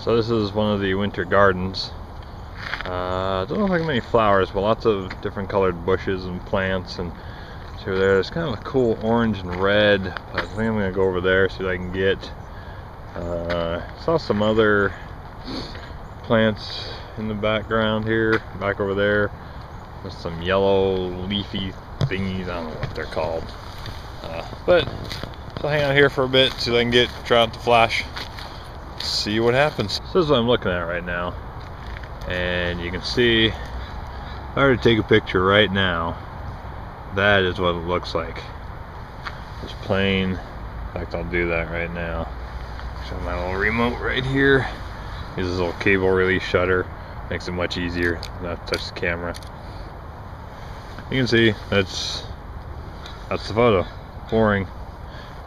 So this is one of the winter gardens. Don't look like many flowers, but lots of different colored bushes and plants. And see over there, there's kind of a cool orange and red. I think I'm gonna go over there, see what I can get. Saw some other plants in the background here, back over there. There's some yellow leafy thingies, I don't know what they're called. But so I'll hang out here for a bit, see what I can get, try out the flash, see what happens. So this is what I'm looking at right now. And you can see, if I were to take a picture right now, that is what it looks like. Just plain. In fact, I'll do that right now. Show my little remote right here. Uses a little cable release shutter. Makes it much easier not to touch the camera. You can see that's the photo. Boring.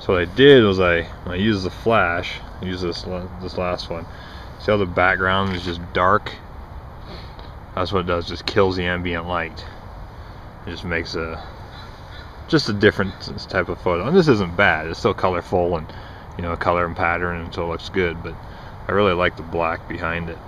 So what I did was I used the flash. I used this last one. See how the background is just dark? That's what it does. Just kills the ambient light. It just makes just a different type of photo. And this isn't bad. It's still colorful and color and pattern, and so it looks good. But I really like the black behind it.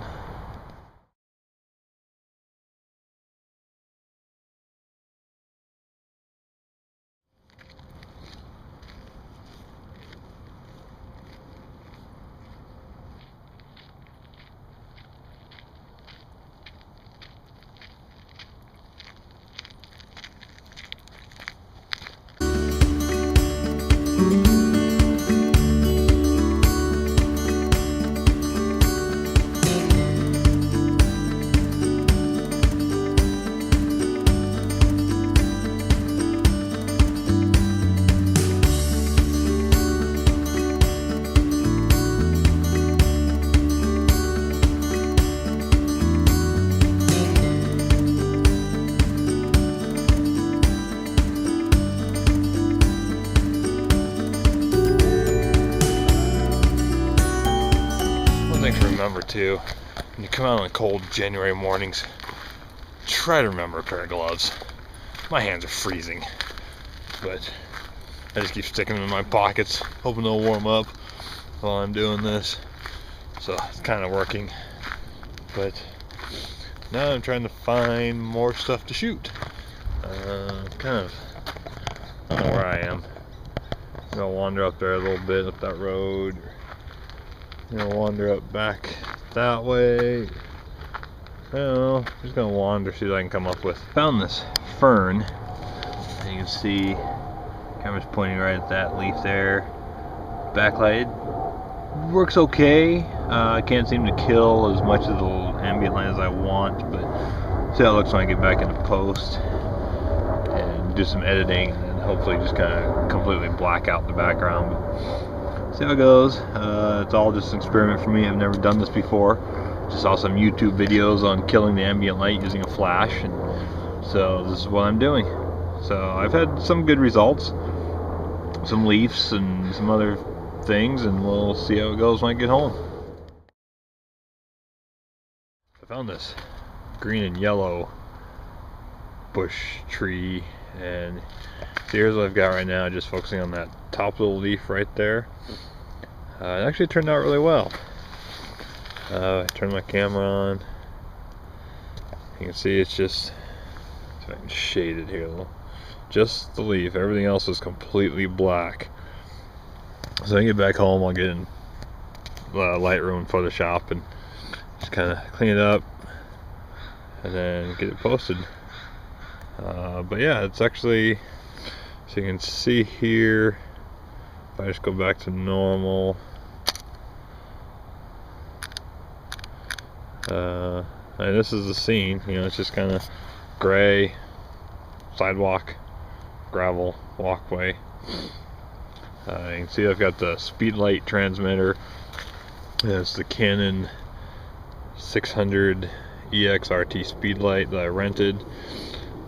Remember too, when you come out on cold January mornings, try to remember a pair of gloves. My hands are freezing, but I just keep sticking them in my pockets, hoping they'll warm up while I'm doing this. So it's kind of working, but now I'm trying to find more stuff to shoot. I don't know where I am. I'm gonna wander up there a little bit, up that road. Wander up back that way. I don't know, just gonna wander, see what I can come up with. Found this fern, and you can see camera's pointing right at that leaf there. Backlight works okay. I can't seem to kill as much of the ambient light as I want, but see how it looks when I get back into post and do some editing, and then hopefully just kind of completely black out the background. But see how it goes. It's all just an experiment for me. I've never done this before. Just saw some YouTube videos on killing the ambient light using a flash, and so this is what I'm doing. So I've had some good results, some leaves and some other things, and we'll see how it goes when I get home. I found this green and yellow bush tree, and see, here's what I've got right now, just focusing on that top little leaf right there. It actually turned out really well. I turned my camera on. You can see it's just, if I can shade it here a little, just the leaf. Everything else is completely black. So when I get back home, I'll get in Lightroom and Photoshop and just kind of clean it up and then get it posted. But yeah, it's actually, so you can see here, if I just go back to normal, and this is the scene, it's just kind of gray, sidewalk, gravel, walkway. You can see I've got the speed light transmitter. It's the Canon 600 EXRT speed light that I rented.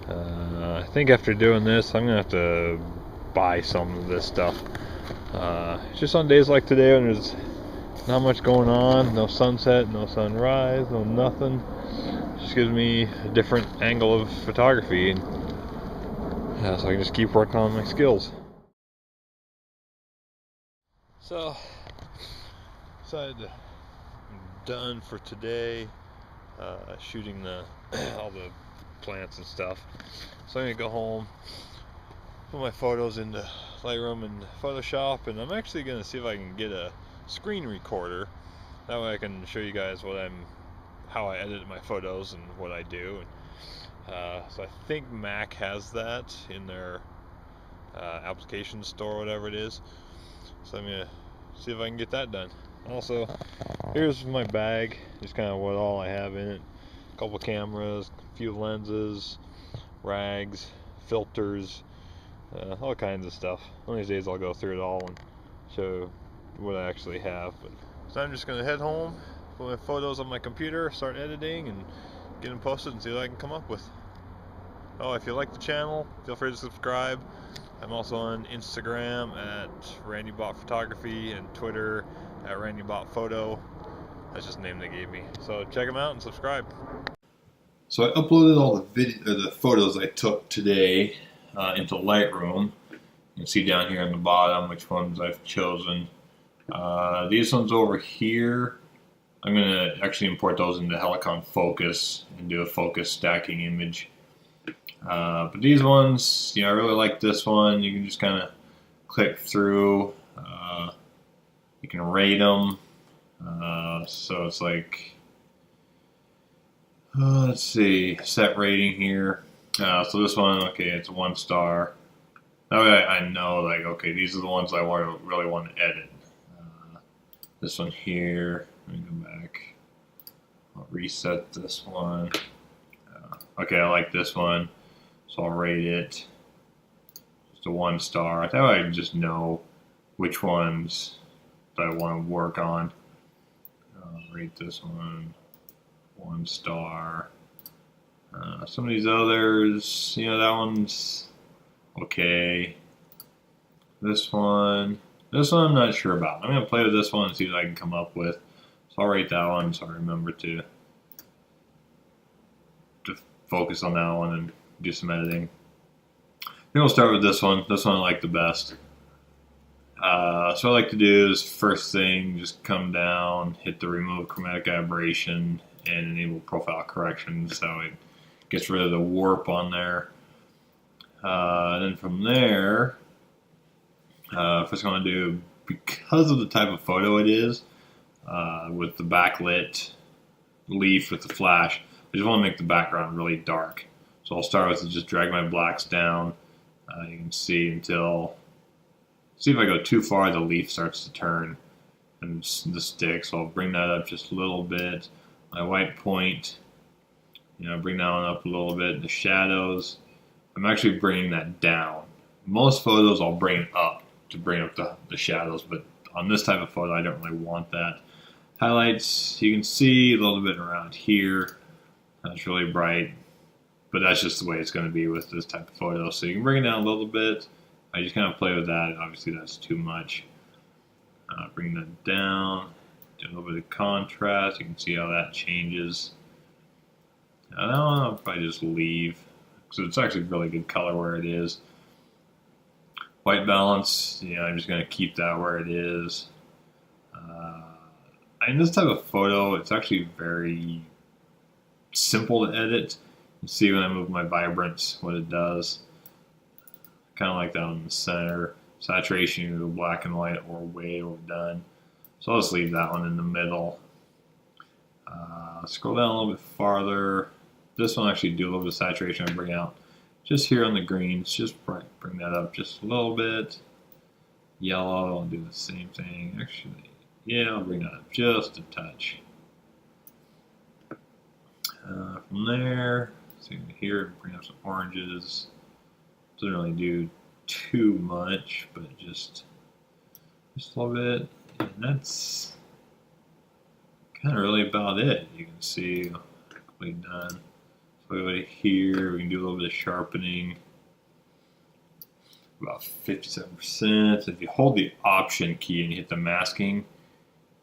I think after doing this, I'm gonna have to buy some of this stuff. Just on days like today when there's not much going on, no sunset, no sunrise, no nothing, just gives me a different angle of photography, and so I can just keep working on my skills. So decided to done for today, shooting all the plants and stuff. So I'm gonna go home, put my photos into Lightroom and Photoshop, and I'm actually gonna see if I can get a screen recorder. That way I can show you guys how I edit my photos and what I do. So I think Mac has that in their application store, or whatever it is. So I'm gonna see if I can get that done. Also, here's my bag, just kind of what all I have in it. A couple cameras, a few lenses, rags, filters, all kinds of stuff. One of these days I'll go through it all and show what I actually have. So I'm just gonna head home, put my photos on my computer, start editing, and get them posted and see what I can come up with. Oh, if you like the channel, feel free to subscribe. I'm also on Instagram at RandyBotPhotography and Twitter at RandyBotPhoto. That's just the name they gave me. So check them out and subscribe. So I uploaded all the photos I took today into Lightroom. You can see down here on the bottom which ones I've chosen. These ones over here, I'm going to actually import those into Helicon Focus and do a focus stacking image. But these ones, I really like this one. You can just kind of click through. You can rate them. So it's like, let's see, set rating here. So this one, okay, it's 1 star. That way I know, like, okay, these are the ones I really want to edit. This one here, let me go back. I'll reset this one. Okay, I like this one, so I'll rate it just a 1 star. That way I just know which ones that I want to work on. Rate this one 1 star. Some of these others, that one's okay. This one I'm not sure about. I'm going to play with this one and see what I can come up with. So I'll rate that one so I remember to focus on that one and do some editing. Then we'll start with this one. This one I like the best. So what I like to do is, first thing, just come down, hit the remove chromatic aberration, and enable profile correction so it gets rid of the warp on there. And then from there, first I'm going to do, because of the type of photo it is, with the backlit leaf with the flash, I just want to make the background really dark. So I'll start with just drag my blacks down. You can see see if I go too far, the leaf starts to turn and the stick. So I'll bring that up just a little bit. My white point, bring that one up a little bit. The shadows, I'm actually bringing that down. Most photos I'll bring up to bring up the shadows, but on this type of photo I don't really want that. Highlights, you can see a little bit around here. That's really bright, but that's just the way it's going to be with this type of photo. So you can bring it down a little bit. I just kind of play with that. Obviously that's too much. Bring that down, do a little bit of contrast. You can see how that changes. That one I'll probably just leave, because it's actually really good color where it is. White balance, I'm just going to keep that where it is. In this type of photo, it's actually very simple to edit. You see when I move my vibrance, what it does. Kind of like that in the center. Saturation, you go black and white or way overdone. So I'll just leave that one in the middle. Scroll down a little bit farther. This one actually do a little bit of saturation. I bring out just here on the greens. Just bring that up just a little bit. Yellow, I'll do the same thing. Actually, yeah, I'll bring that up just a touch. From there, see here, bring up some oranges. Doesn't really do too much, but just a little bit. And that's kind of really about it. You can see quickly done. So over here, we can do a little bit of sharpening. About 57%. If you hold the Option key and you hit the masking,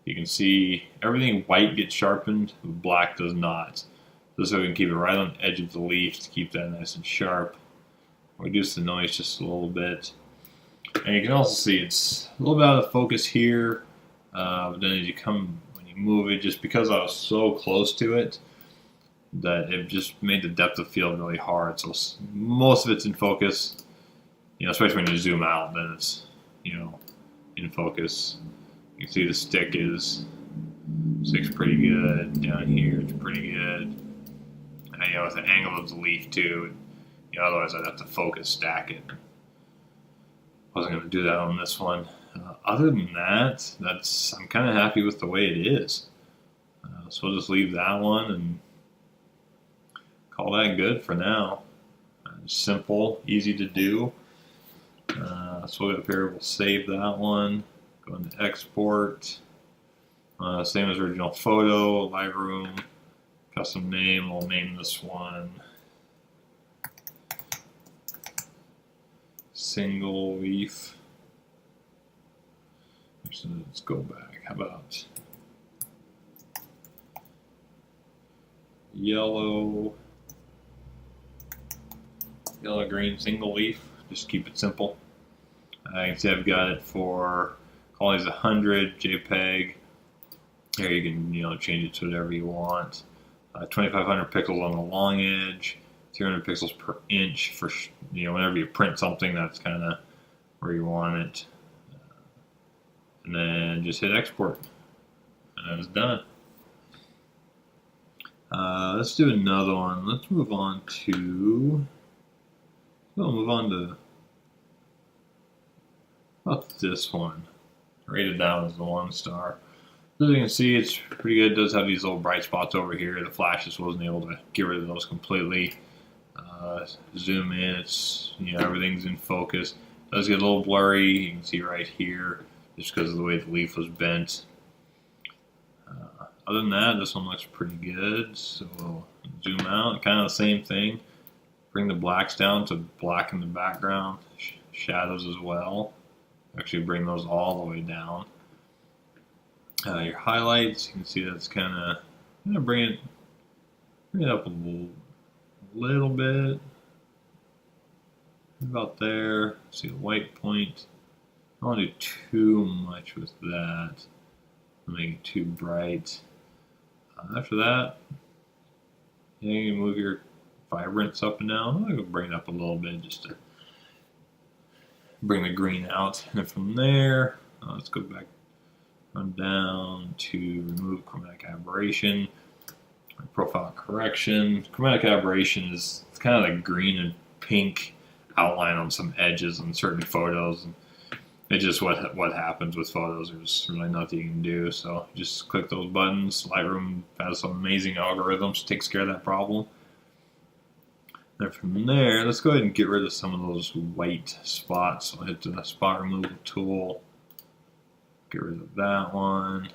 you can see everything white gets sharpened, black does not. This way we can keep it right on the edge of the leaf to keep that nice and sharp. Reduce the noise just a little bit. And you can also see it's a little bit out of focus here, but then when you move it, just because I was so close to it, that it just made the depth of field really hard. So most of it's in focus, especially when you zoom out, then it's, in focus. You can see the stick's pretty good. Down here, it's pretty good. And, with the angle of the leaf too, otherwise I'd have to focus stack it. Wasn't going to do that on this one. Other than that, I'm kind of happy with the way it is. So we'll just leave that one and call that good for now. Simple, easy to do. So we'll go up here, we'll save that one. Go into export. Same as original photo, Lightroom, custom name. We'll name this one single leaf. Actually, let's go back. How about yellow, green, single leaf? Just keep it simple. You can see I've got it for quality is 100 JPEG. Here you can change it to whatever you want. 2500 pixels on the long edge, 300 pixels per inch for whenever you print something, that's kind of where you want it. And then just hit export, and then it's done. Let's do another one. Let's move on to. We'll move on to about this one. Rated down as the 1-star. As you can see, it's pretty good. It does have these little bright spots over here. The flash just wasn't able to get rid of those completely. Zoom in, it's everything's in focus. It does get a little blurry. You can see right here, just because of the way the leaf was bent. Other than that, this one looks pretty good. So we'll zoom out, kind of the same thing. Bring the blacks down to blacken the background, shadows as well. Actually bring those all the way down. Your highlights, you can see that's kind of bring it up a little bit. About there. See the white point. I don't want to do too much with that. Make it too bright. After that, you can move your vibrance up and down. I'm going to bring it up a little bit just to bring the green out. And then from there, let's go back, run down to remove chromatic aberration, profile correction. Chromatic aberration is kind of the green and pink outline on some edges on certain photos. And it's just what happens with photos. There's really nothing you can do. So just click those buttons. Lightroom has some amazing algorithms, takes care of that problem. Then from there, let's go ahead and get rid of some of those white spots. So I'll hit the spot removal tool. Get rid of that one.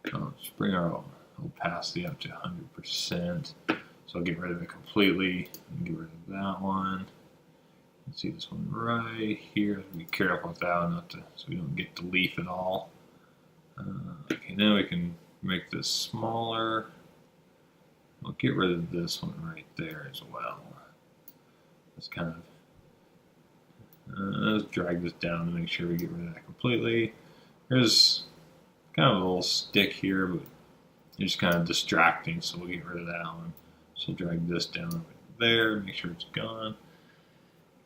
Let's bring our opacity up to 100%. So I'll get rid of it completely and get rid of that one. Let's see this one right here. Be careful with that one, so we don't get the leaf at all. Okay, now we can make this smaller. We'll get rid of this one right there as well. Let's kind of let's drag this down to make sure we get rid of that completely. There's kind of a little stick here, but it's just kind of distracting, so we'll get rid of that one. So drag this down over there, make sure it's gone.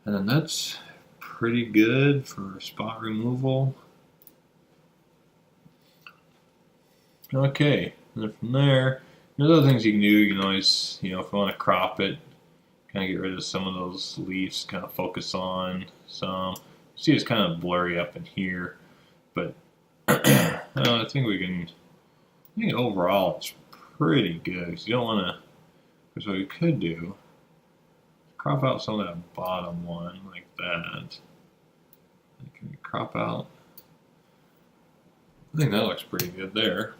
And then that's pretty good for spot removal. Okay, and then from there, there's other things you can do. You can always, if you want to crop it, kind of get rid of some of those leaves, kind of focus on some. See, it's kind of blurry up in here, but I think overall it's pretty good. Because you don't want to, because what we could do, crop out some of that bottom one like that. Can we crop out? I think that looks pretty good there.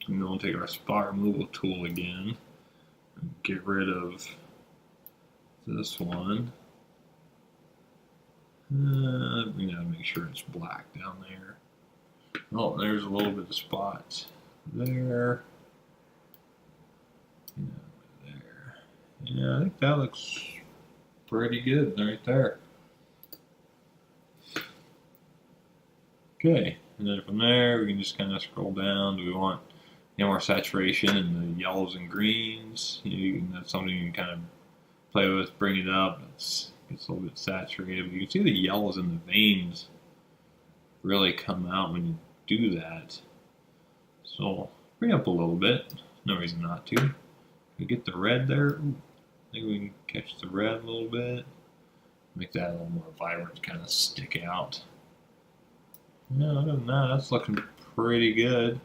And then we'll take our spot removal tool again and get rid of this one. We gotta make sure it's black down there. Oh, there's a little bit of spots there. There. Yeah, I think that looks pretty good right there. Okay, And then from there, we can just kind of scroll down. Do we want more saturation in the yellows and greens? That's something you can kind of play with, bring it up. It gets a little bit saturated. But you can see the yellows in the veins really come out when you do that. So bring up a little bit. No reason not to. We get the red there. Ooh, I think we can catch the red a little bit. Make that a little more vibrant, kind of stick out. Yeah, other than that, that's looking pretty good.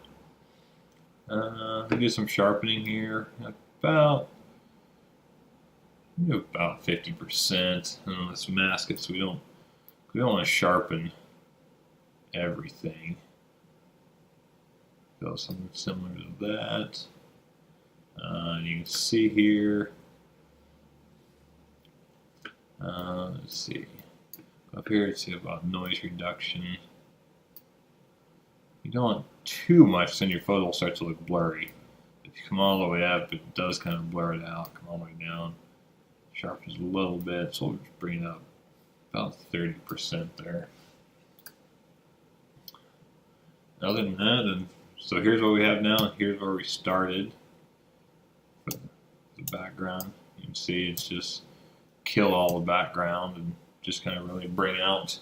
We do some sharpening here, about 50%. And on this mask, so we don't want to sharpen everything. Go something similar to that. You can see here. Let's see. Up here, it's about noise reduction. You don't want too much, then your photo will start to look blurry. If you come all the way up, it does kind of blur it out. Come all the way down, sharpens a little bit, so we'll just bring it up about 30% there. Other than that, so here's what we have now, and here's where we started. The background, you can see it's just kill all the background and just kind of really bring out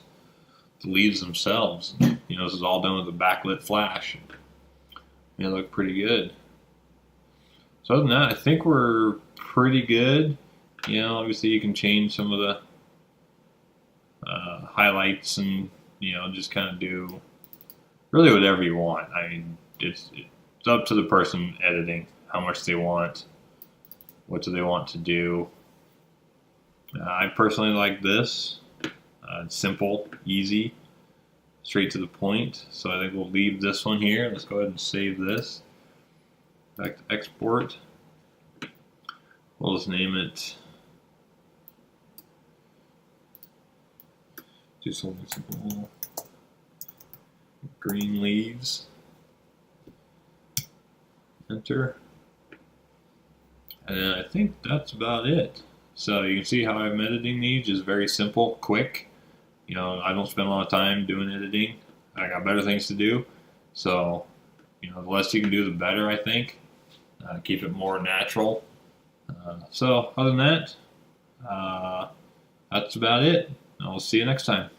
the leaves themselves. This is all done with a backlit flash. They look pretty good. So other than that, I think we're pretty good. Obviously you can change some of the highlights and just kind of do really whatever you want. I mean, it's up to the person editing how much they want, what do they want to do. I personally like this. It's simple, easy, straight to the point. So I think we'll leave this one here. Let's go ahead and save this. Back to export. We'll just name it. Do something simple. Green leaves. Enter. And then I think that's about it. So you can see how I'm editing these, just very simple, quick. I don't spend a lot of time doing editing. I got better things to do. So, the less you can do, the better, I think. Keep it more natural. So other than that, that's about it. I'll see you next time.